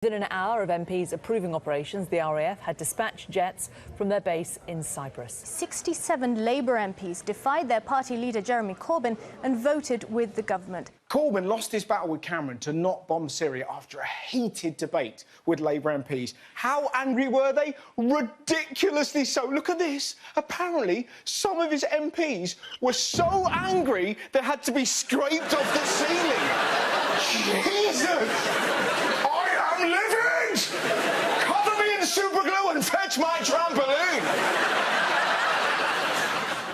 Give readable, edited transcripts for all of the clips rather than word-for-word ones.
Within an hour of MPs approving operations, the RAF had dispatched jets from their base in Cyprus. 67 Labour MPs defied their party leader Jeremy Corbyn and voted with the government. Corbyn lost his battle with Cameron to not bomb Syria after a heated debate with Labour MPs. How angry were they? Ridiculously so. Look at this. Apparently, some of his MPs were so angry they had to be scraped off the ceiling. Jesus! Cover me in super glue and fetch my trampoline!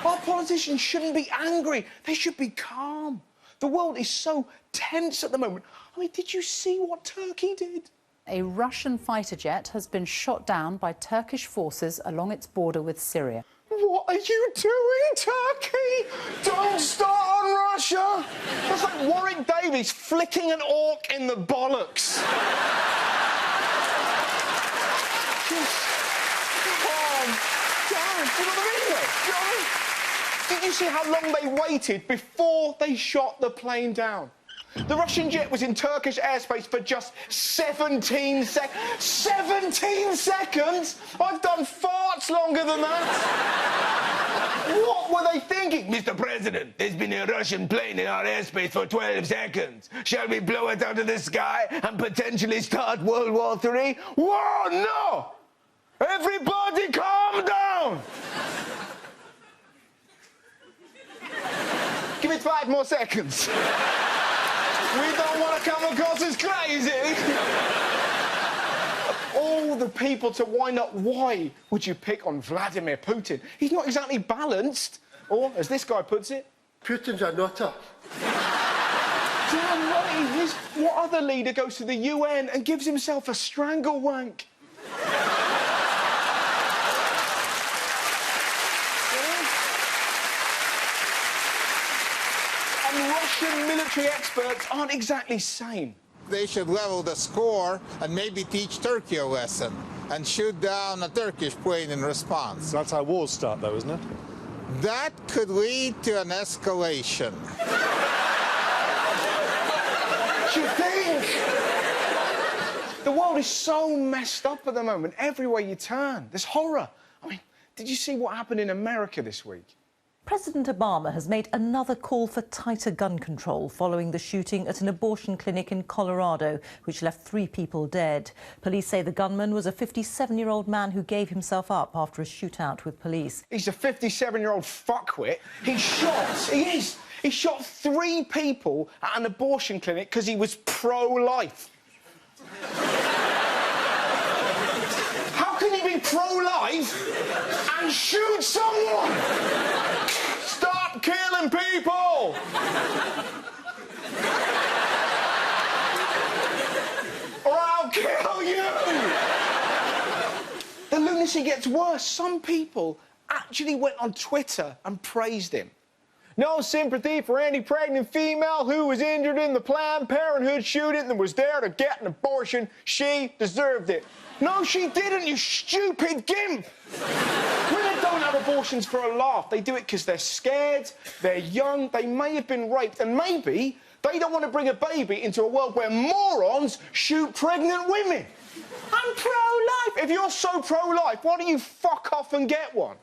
Our politicians shouldn't be angry. They should be calm. The world is so tense at the moment. I mean, did you see what Turkey did? A Russian fighter jet has been shot down by Turkish forces along its border with Syria. What are you doing, Turkey? Don't start on Russia! That's like Warwick Davies flicking an orc in the bollocks. Did you see how long they waited before they shot the plane down? The Russian jet was in Turkish airspace for just 17 seconds. 17 seconds? I've done farts longer than that. What were they thinking? Mr. President, there's been a Russian plane in our airspace for 12 seconds. Shall we blow it out of the sky and potentially start World War III? Whoa, no! Everybody calm down! Give it 5 more seconds. We don't want to come across as crazy. All the people to wind up, why would you pick on Vladimir Putin? He's not exactly balanced. Or, as this guy puts it, Putin's a nutter. Damn right. What other leader goes to the UN and gives himself a strangle wank? And Russian military experts aren't exactly sane. They should level the score and maybe teach Turkey a lesson and shoot down a Turkish plane in response. That's how wars start, though, isn't it? That could lead to an escalation. Do you think? The world is so messed up at the moment. Everywhere you turn, there's horror. I mean, did you see what happened in America this week? President Obama has made another call for tighter gun control following the shooting at an abortion clinic in Colorado, which left 3 people dead. Police say the gunman was a 57-year-old man who gave himself up after a shootout with police. He's a 57-year-old fuckwit. He shot 3 people at an abortion clinic because he was pro-life. How can you be pro-life and shoot someone? Stop killing people! Or I'll kill you! The lunacy gets worse. Some people actually went on Twitter and praised him. No sympathy for any pregnant female who was injured in the Planned Parenthood shooting and was there to get an abortion. She deserved it. No, she didn't, you stupid gimp! Women don't have abortions for a laugh. They do it because they're scared, they're young, they may have been raped, and maybe they don't want to bring a baby into a world where morons shoot pregnant women. I'm pro-life. If you're so pro-life, why don't you fuck off and get one?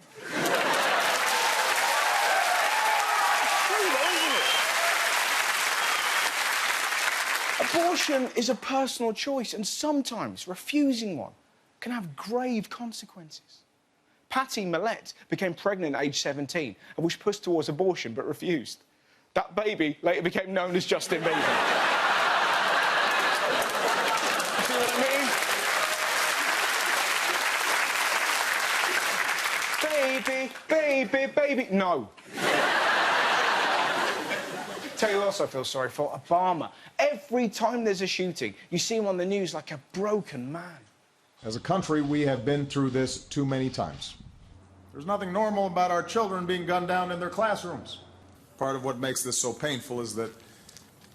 Abortion is a personal choice, and sometimes refusing one can have grave consequences. Patty Millett became pregnant at age 17 and was pushed towards abortion but refused. That baby later became known as Justin Bieber. See what I mean? Baby. No. Tell you who else I feel sorry for, Obama. Every time there's a shooting, you see him on the news like a broken man. As a country, we have been through this too many times. There's nothing normal about our children being gunned down in their classrooms. Part of what makes this so painful is that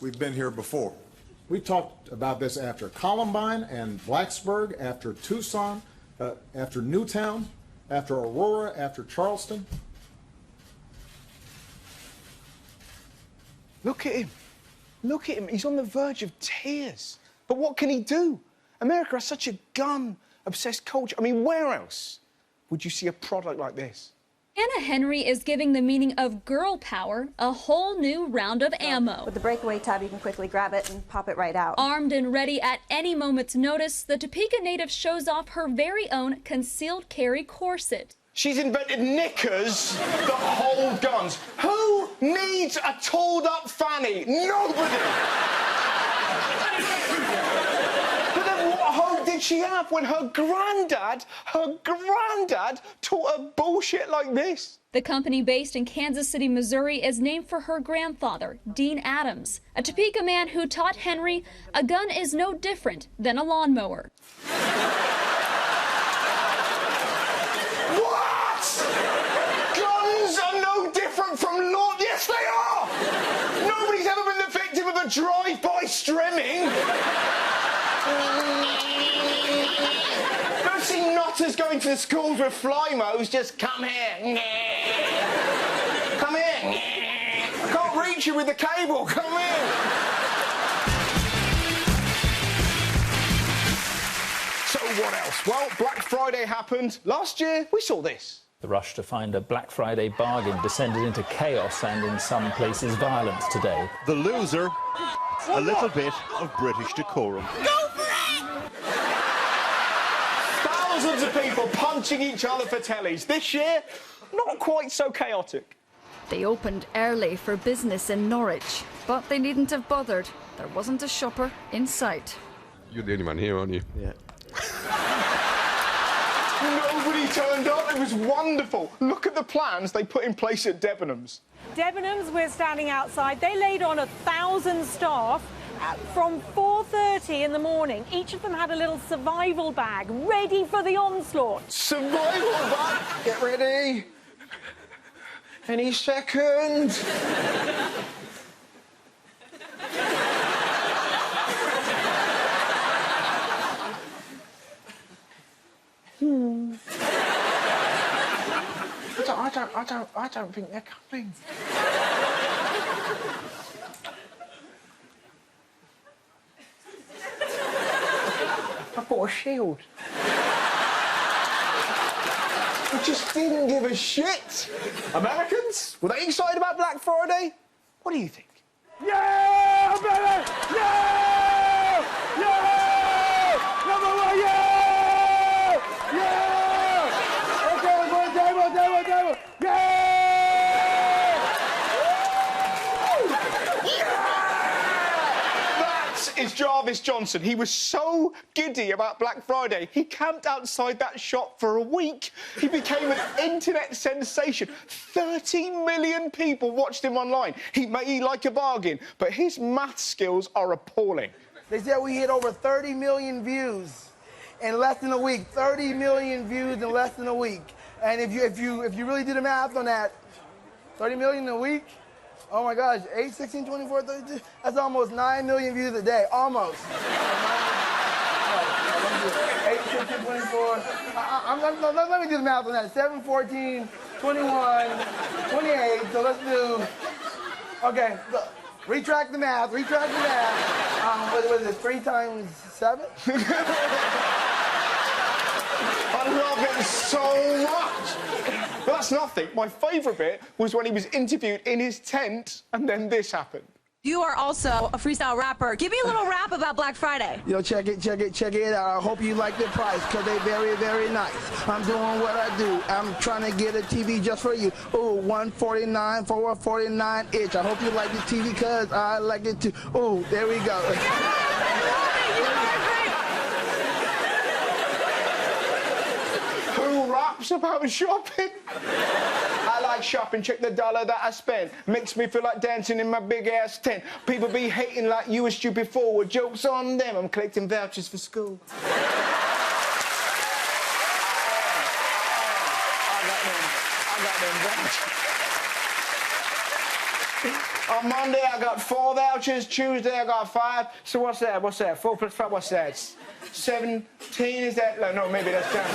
we've been here before. We talked about this after Columbine and Blacksburg, after Tucson, after Newtown, after Aurora, after Charleston. Look at him. Look at him. He's on the verge of tears. But what can he do? America has such a gun-obsessed culture. I mean, where else would you see a product like this? Anna Henry is giving the meaning of girl power a whole new round of ammo. With the breakaway tab, you can quickly grab it and pop it right out. Armed and ready at any moment's notice, the Topeka native shows off her very own concealed carry corset. She's invented knickers that hold guns. Who needs a tooled-up fanny? Nobody! But then what hope did she have when her granddad taught her bullshit like this? The company, based in Kansas City, Missouri, is named for her grandfather, Dean Adams, a Topeka man who taught Henry a gun is no different than a lawnmower. From law, yes they are! Nobody's ever been the victim of a drive-by strimming. Don't see nutters going to the schools with Flymos, just come here. Come here. I can't reach you with the cable, come here. So what else? Well, Black Friday happened. Last year, we saw this. The rush to find a Black Friday bargain descended into chaos and, in some places, violence today. The loser, a little bit of British decorum. Go for it! Thousands of people punching each other for tellies. This year, not quite so chaotic. They opened early for business in Norwich, but they needn't have bothered. There wasn't a shopper in sight. You're the only one here, aren't you? Yeah. Nobody turned up. It was wonderful. Look at the plans they put in place at Debenhams. Debenhams, we're standing outside. They laid on 1,000 staff from 4:30 in the morning. Each of them had a little survival bag ready for the onslaught. Survival bag? Get ready. Any second. I don't think they're coming. I bought a shield. I just didn't give a shit. Americans, were they excited about Black Friday? What do you think? Yeah, baby! Yeah! Yeah! Number one, yeah! Yeah! Okay, we're table. Yeah! That is Jarvis Johnson. He was so giddy about Black Friday, he camped outside that shop for a week. He became an internet sensation. 30 million people watched him online. He may like a bargain, but his math skills are appalling. They said we hit over 30 million views in less than a week. 30 million views in less than a week. And if you really did the math on that, 30 million a week, oh my gosh, 8, 16, 24, 32, that's almost 9 million views a day, almost. 8, 16, 24, let me do the math on that. 7, 14, 21, 28, so let's do, okay, retract the math. What is it, 3 times 7? I love it so much. But that's nothing. My favourite bit was when he was interviewed in his tent and then this happened. You are also a freestyle rapper. Give me a little rap about Black Friday. Yo, check it out. I hope you like the price, because they're very, very nice. I'm doing what I do. I'm trying to get a TV just for you. Ooh, $149 for a 49-inch. I hope you like the TV, because I like it too. Ooh, there we go. Who raps about shopping? I like shopping, check the dollar that I spend. Makes me feel like dancing in my big-ass tent. People be hating like you a stupid fool. With jokes on them, I'm collecting vouchers for school. I got them vouchers. On Monday, I got 4 vouchers. Tuesday, I got 5. So what's that? 4 plus 5, what's that? 17, is that? No, maybe that's down.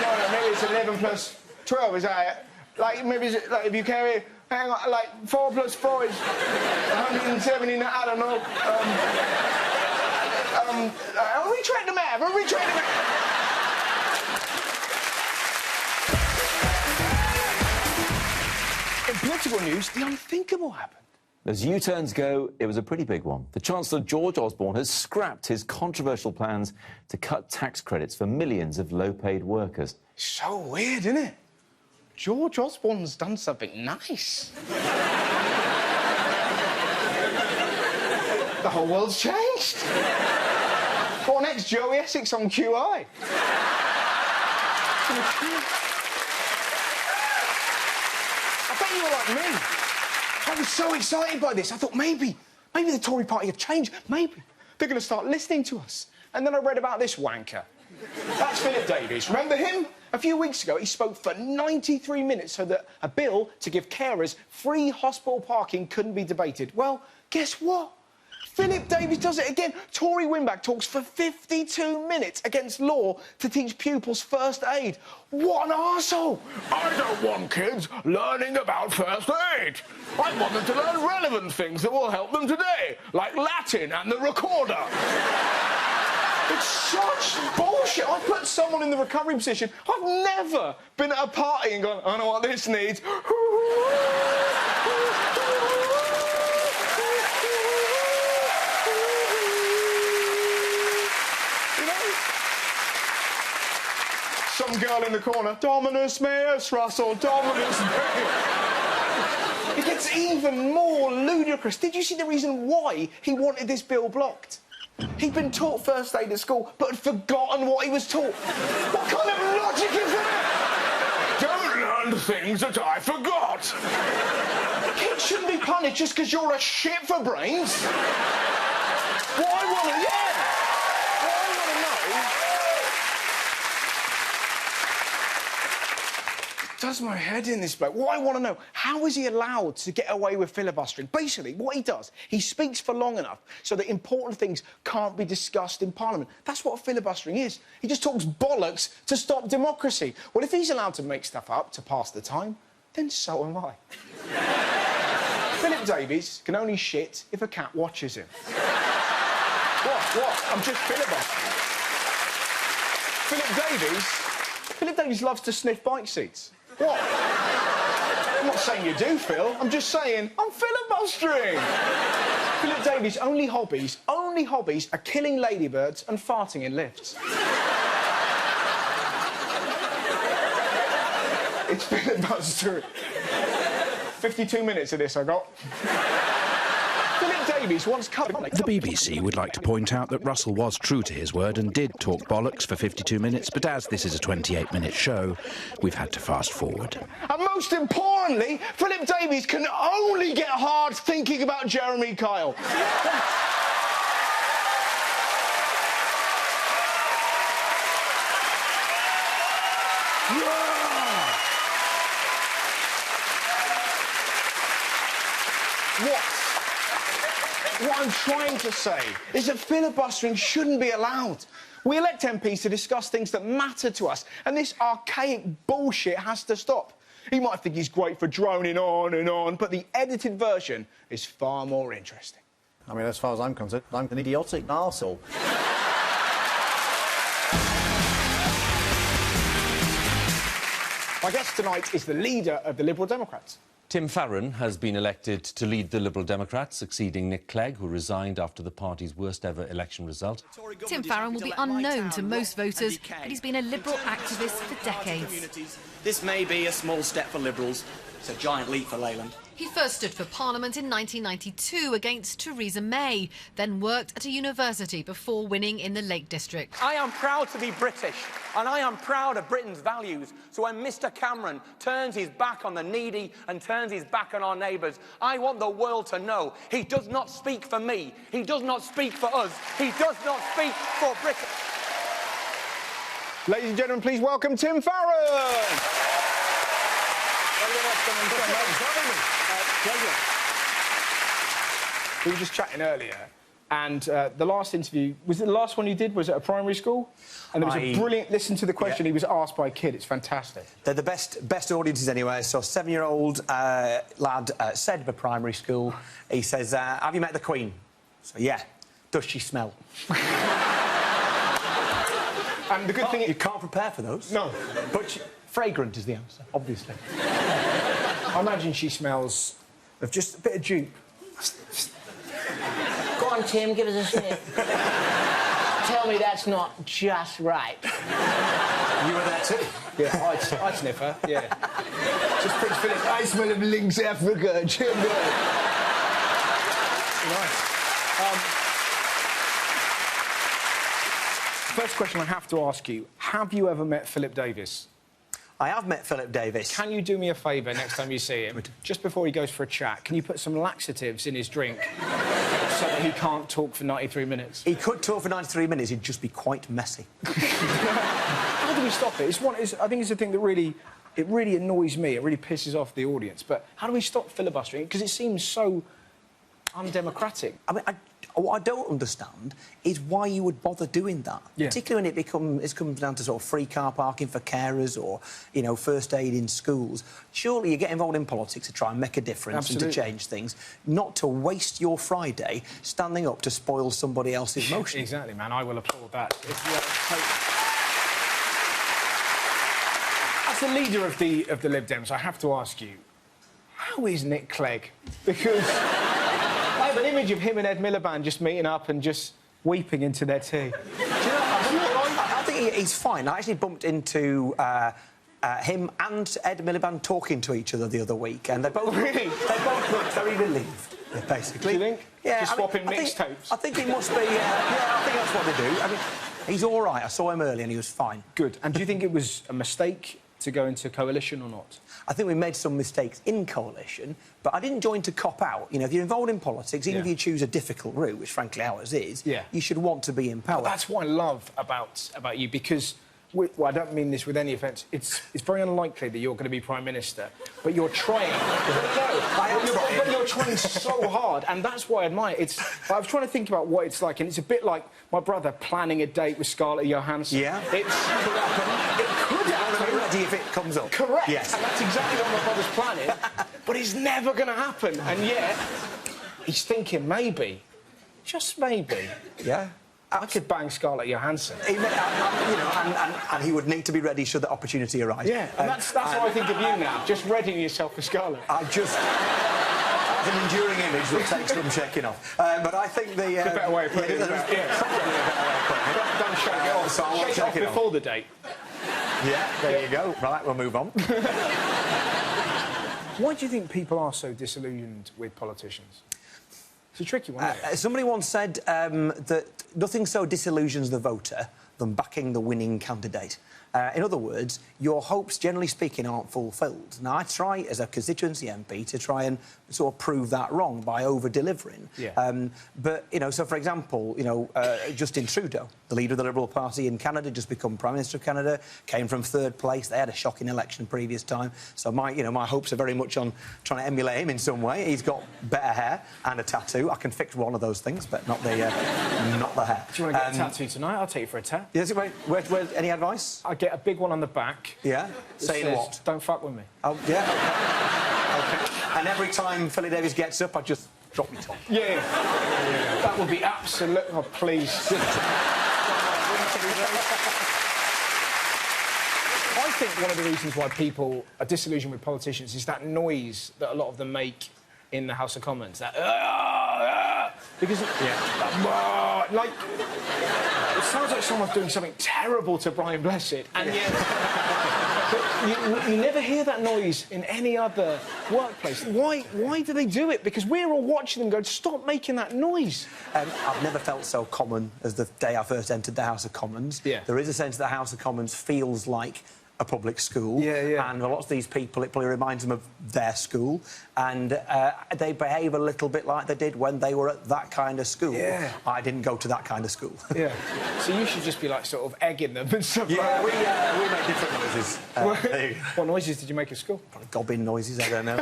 No, maybe it's 11 plus 12, is that? Like, maybe it's, like, if you carry, hang on, like, 4 plus 4 is 179, I don't know. Are we trying whatever, retrain him. In political news, the unthinkable happened. As U-turns go, it was a pretty big one. The Chancellor, George Osborne, has scrapped his controversial plans to cut tax credits for millions of low-paid workers. So weird, isn't it? George Osborne's done something nice. The whole world's changed. What next, Joey Essex on QI? I bet you were like me. I was so excited by this. I thought maybe the Tory party have changed. Maybe they're going to start listening to us. And then I read about this wanker. That's Philip Davies. Remember him? A few weeks ago, he spoke for 93 minutes so that a bill to give carers free hospital parking couldn't be debated. Well, guess what? Philip Davies does it again. Tory windbag talks for 52 minutes against law to teach pupils first aid. What an arsehole! I don't want kids learning about first aid. I want them to learn relevant things that will help them today, like Latin and the recorder. It's such bullshit. I put someone in the recovery position. I've never been at a party and gone, I know what this needs. Some girl in the corner, Dominus Meus, Russell, Dominus Meus. It gets even more ludicrous. Did you see the reason why he wanted this bill blocked? He'd been taught first aid at school, but had forgotten what he was taught. What kind of logic is that? Don't learn things that I forgot. Kids shouldn't be punished just because you're a shit for brains. What I want to know... Does my head in this bloke. What I want to know, how is he allowed to get away with filibustering? Basically, what he does, he speaks for long enough so that important things can't be discussed in Parliament. That's what filibustering is. He just talks bollocks to stop democracy. Well, if he's allowed to make stuff up to pass the time, then so am I. Philip Davies can only shit if a cat watches him. What? I'm just filibustering. Philip Davies loves to sniff bike seats. What? I'm not saying you do, Phil. I'm just saying I'm filibustering. Philip Davies' only hobbies are killing ladybirds and farting in lifts. It's filibustering. 52 minutes of this I got. Philip Davies once cut... The BBC would like to point out that Russell was true to his word and did talk bollocks for 52 minutes, but as this is a 28-minute show, we've had to fast forward. And most importantly, Philip Davies can only get hard thinking about Jeremy Kyle. What I'm trying to say is that filibustering shouldn't be allowed. We elect MPs to discuss things that matter to us, and this archaic bullshit has to stop. He might think he's great for droning on and on, but the edited version is far more interesting. I mean, as far as I'm concerned, I'm an idiotic arsehole. My guest tonight is the leader of the Liberal Democrats. Tim Farron has been elected to lead the Liberal Democrats, succeeding Nick Clegg, who resigned after the party's worst-ever election result. Tim Farron will be unknown to most voters, but he's been a Liberal activist for decades. This may be a small step for Liberals. It's a giant leap for Leyland. He first stood for Parliament in 1992 against Theresa May, then worked at a university before winning in the Lake District. I am proud to be British, and I am proud of Britain's values. So when Mr Cameron turns his back on the needy and turns his back on our neighbours, I want the world to know he does not speak for me, he does not speak for us, he does not speak for Britain. Ladies and gentlemen, please welcome Tim Farron. We were just chatting earlier, and the last interview, was it the last one you did? Was it a primary school? And there was a brilliant, listen to the question he was asked by a kid, it's fantastic. They're the best audiences anywhere. So a 7-year-old lad said of a primary school, he says, have you met the Queen? So, yeah. Does she smell? And the good thing... You can't prepare for those. No. But fragrant is the answer, obviously. I imagine she smells of just a bit of dupe. Go on, Tim, give us a sniff. Tell me that's not just right. You were there too? Yeah, I'd sniff her, yeah. Just Prince Philip, I smell of Lynx Africa, Jim. Nice. First question I have to ask you, have you ever met Philip Davis? I have met Philip Davis. Can you do me a favour next time you see him? Just before he goes for a chat, can you put some laxatives in his drink so that he can't talk for 93 minutes? He could talk for 93 minutes, he'd just be quite messy. How do we stop it? I think it's a thing that really annoys me. It really pisses off the audience. But how do we stop filibustering? Because it seems so undemocratic. I mean, what I don't understand is why you would bother doing that, particularly when it comes down to sort of free car parking for carers or, you know, first aid in schools. Surely you get involved in politics to try and make a difference and to change things, not to waste your Friday standing up to spoil somebody else's motion. Exactly, man. I will applaud that. As the leader of the Lib Dems, I have to ask you, how is Nick Clegg? Because I have an image of him and Ed Miliband just meeting up and just weeping into their tea. Do you know, I think he's fine. I actually bumped into him and Ed Miliband talking to each other the other week, and they both looked very relieved, basically. Do you think? Yeah, just swapping mixtapes? I think it must be... yeah, I think that's what they do. I mean, he's all right. I saw him early and he was fine. Good. And do you think it was a mistake to go into coalition or not? I think we made some mistakes in coalition, but I didn't join to cop out. You know, if you're involved in politics, even if you choose a difficult route, which frankly ours is, you should want to be in power. But that's what I love about you, because, well, I don't mean this with any offence, it's very unlikely that you're going to be Prime Minister, but you're trying. But you're trying so hard, and that's what I admire. I was trying to think about what it's like, and it's a bit like my brother planning a date with Scarlett Johansson. Yeah. It could happen. Ready if it comes up. Correct. Yes. And that's exactly what my brother's planning, but it's never going to happen. And yet, he's thinking maybe, just maybe, I could bang Scarlett Johansson. You know, and he would need to be ready should the opportunity arise. Yeah, and that's how I think of you now, just readying yourself for Scarlett. That's an enduring image that takes some shaking off. But I think the... It's a better way of putting it. Don't shake it off. Shake it off before the date. Yeah, there you go. Right, we'll move on. Why do you think people are so disillusioned with politicians? It's a tricky one, isn't it? Somebody once said that nothing so disillusions the voter than backing the winning candidate. In other words, your hopes, generally speaking, aren't fulfilled. Now, I try, as a constituency MP, to try and sort of prove that wrong by over-delivering. Yeah. But, you know, so, for example, you know, Justin Trudeau, the leader of the Liberal Party in Canada, just become Prime Minister of Canada, came from third place. They had a shocking election previous time. So, my hopes are very much on trying to emulate him in some way. He's got better hair and a tattoo. I can fix one of those things, but not the hair. Do you want to get a tattoo tonight? I'll take you for a tat. Yes, where, any advice? I get a big one on the back. Yeah? Saying what? Don't fuck with me. Oh, yeah, OK. And every time Philly Davis gets up, I just drop my top. Yeah. That would be absolute... Oh, please. I think one of the reasons why people are disillusioned with politicians is that noise that a lot of them make in the House of Commons. That... because... like... It sounds like someone's doing something terrible to Brian Blessed, and yet... you never hear that noise in any other workplace. Why do they do it? Because we're all watching them go, stop making that noise. I've never felt so common as the day I first entered the House of Commons. Yeah. There is a sense that the House of Commons feels like a public school. Yeah. And a lot of these people, it probably reminds them of their school. And they behave a little bit like they did when they were at that kind of school. Yeah. I didn't go to that kind of school. Yeah. So you should just be, like, sort of egging them and stuff like that. Yeah, we make different noises. What noises did you make at school? Probably gobbing noises, I don't know.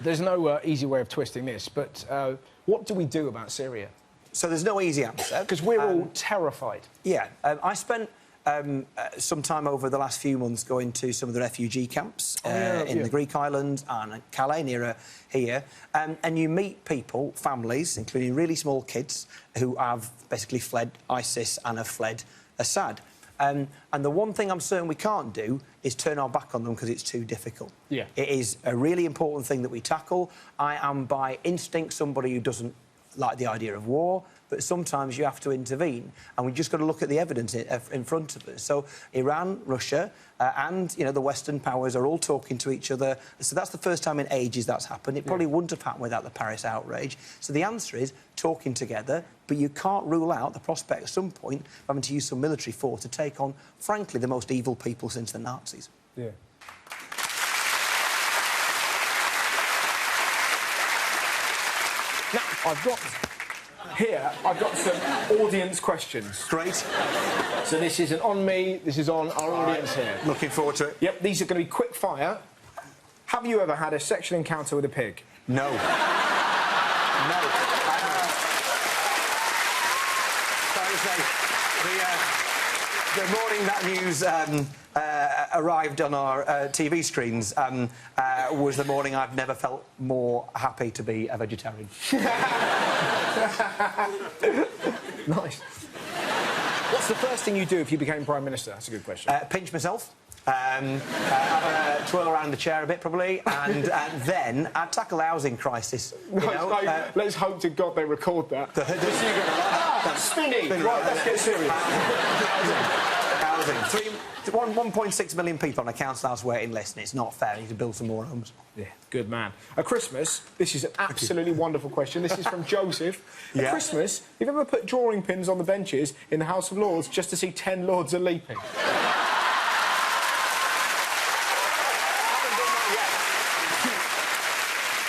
There's no easy way of twisting this, but what do we do about Syria? So there's no easy answer. Because we're all terrified. Yeah. I spent sometime over the last few months going to some of the refugee camps in the Greek islands and Calais, near here, and you meet people, families, including really small kids, who have basically fled ISIS and have fled Assad. And the one thing I'm certain we can't do is turn our back on them because it's too difficult. Yeah. It is a really important thing that we tackle. I am by instinct somebody who doesn't like the idea of war, but sometimes you have to intervene, and we've just got to look at the evidence in front of us. So Iran, Russia, and, you know, the Western powers are all talking to each other. So that's the first time in ages that's happened. It probably wouldn't have happened without the Paris outrage. So the answer is talking together, but you can't rule out the prospect at some point of having to use some military force to take on, frankly, the most evil people since the Nazis. Yeah. Now, I've got some audience questions. Great. So this isn't on me, this is on our audience here. Looking forward to it. Yep, these are going to be quick fire. Have you ever had a sexual encounter with a pig? No. No. The morning that news arrived on our TV screens was the morning I've never felt more happy to be a vegetarian. Nice. What's the first thing you do if you became Prime Minister? That's a good question. Pinch myself. Have a twirl around the chair a bit, probably, and then I'd tackle the housing crisis. You know? Let's hope to God they record that. Spinny! Right, let's get serious. Housing. 1.6 million people on a council house waiting list, and it's not fair. You need to build some more homes. Yeah, good man. At Christmas, this is an absolutely wonderful question. This is from Joseph. At Christmas, have you ever put drawing pins on the benches in the House of Lords just to see 10 Lords a-leaping?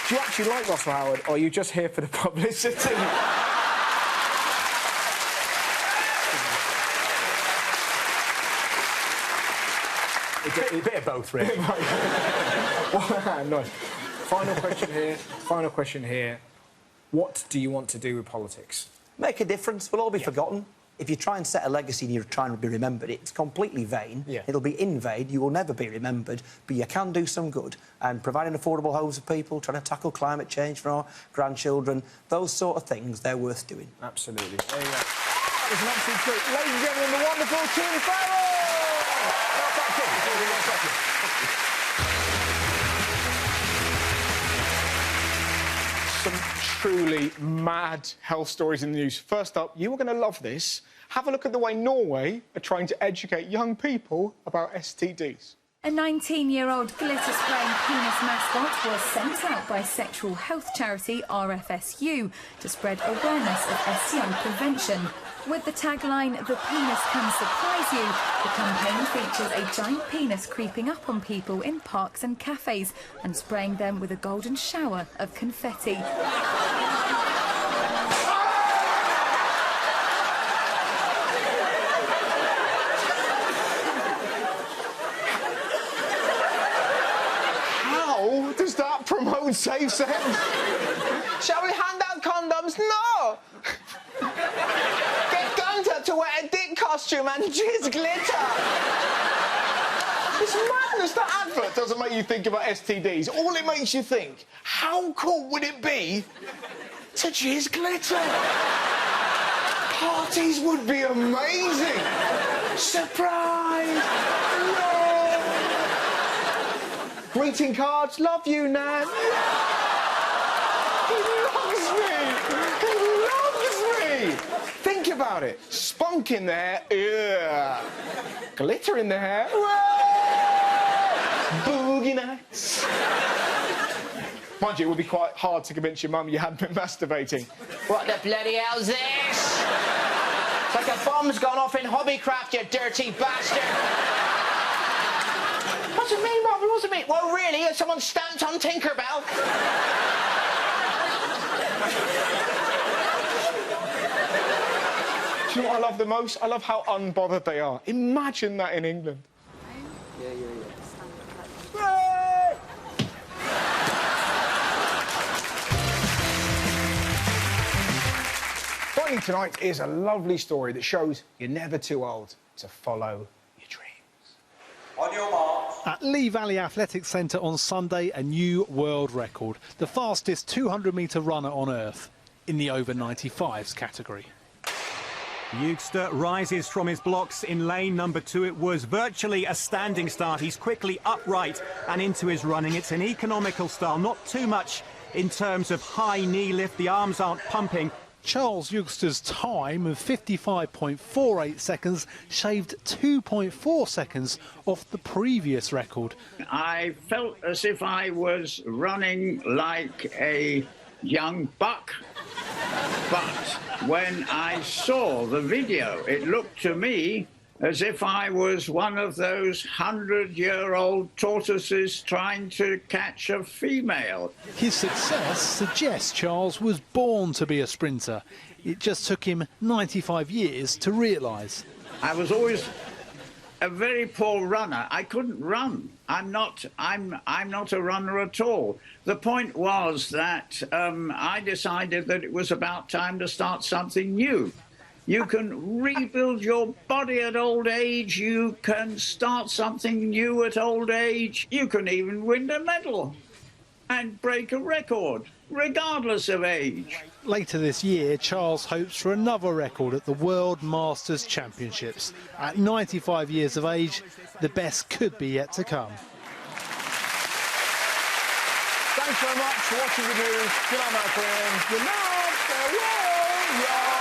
Do you actually like Russell Howard, or are you just here for the publicity? A bit of both, really. Nice. Final question here. What do you want to do with politics? Make a difference. We'll all be forgotten. If you try and set a legacy and you're trying to be remembered, it's completely vain. Yeah. It'll be in vain. You will never be remembered, but you can do some good. And providing affordable homes for people, trying to tackle climate change for our grandchildren, those sort of things, they're worth doing. Absolutely. There you go. That was an absolute treat. Ladies and gentlemen, the wonderful Tim Farrell! Some truly mad health stories in the news. First up, you are going to love this. Have a look at the way Norway are trying to educate young people about STDs. A 19-year-old glitter-spraying penis mascot was sent out by sexual health charity RFSU to spread awareness of STI prevention. With the tagline, "The penis can surprise you," the campaign features a giant penis creeping up on people in parks and cafes and spraying them with a golden shower of confetti. How does that promote safe sex? Shall we hand out condoms? No! Get Gunter to wear a dick costume and jizz glitter! It's madness. That advert doesn't make you think about STDs. All it makes you think, how cool would it be to jizz glitter? Parties would be amazing! Surprise! No! Greeting cards, love you, Nan. He loves me! He loves me! Think about it. Spunk in the hair. Ugh. Glitter in the hair. Boogie nights. Mind you, it would be quite hard to convince your mum you hadn't been masturbating. What the bloody hell's this? It's like a bomb's gone off in Hobbycraft, you dirty bastard! What's it mean, Robin? What's it mean? Well, really, if someone stamped on Tinkerbell. Do you know what I love the most? I love how unbothered they are. Imagine that in England. Finally, me tonight is a lovely story that shows you're never too old to follow your dreams. On your mark. At Lee Valley Athletics Centre on Sunday, a new world record. The fastest 200-metre runner on Earth in the over 95s category. Eugster rises from his blocks in lane number 2. It was virtually a standing start. He's quickly upright and into his running. It's an economical style, not too much in terms of high knee lift. The arms aren't pumping. Charles Eugster's time of 55.48 seconds shaved 2.4 seconds off the previous record. I felt as if I was running like a young buck. But when I saw the video, it looked to me as if I was one of those 100-year-old tortoises trying to catch a female. His success suggests Charles was born to be a sprinter. It just took him 95 years to realise. I was always a very poor runner. I couldn't run. I'm not a runner at all. The point was that I decided that it was about time to start something new. You can rebuild your body at old age. You can start something new at old age. You can even win a medal and break a record, regardless of age. Later this year, Charles hopes for another record at the World Masters Championships. At 95 years of age, the best could be yet to come. Thanks very much for watching the news. Good night, my friends. Good night. Farewell.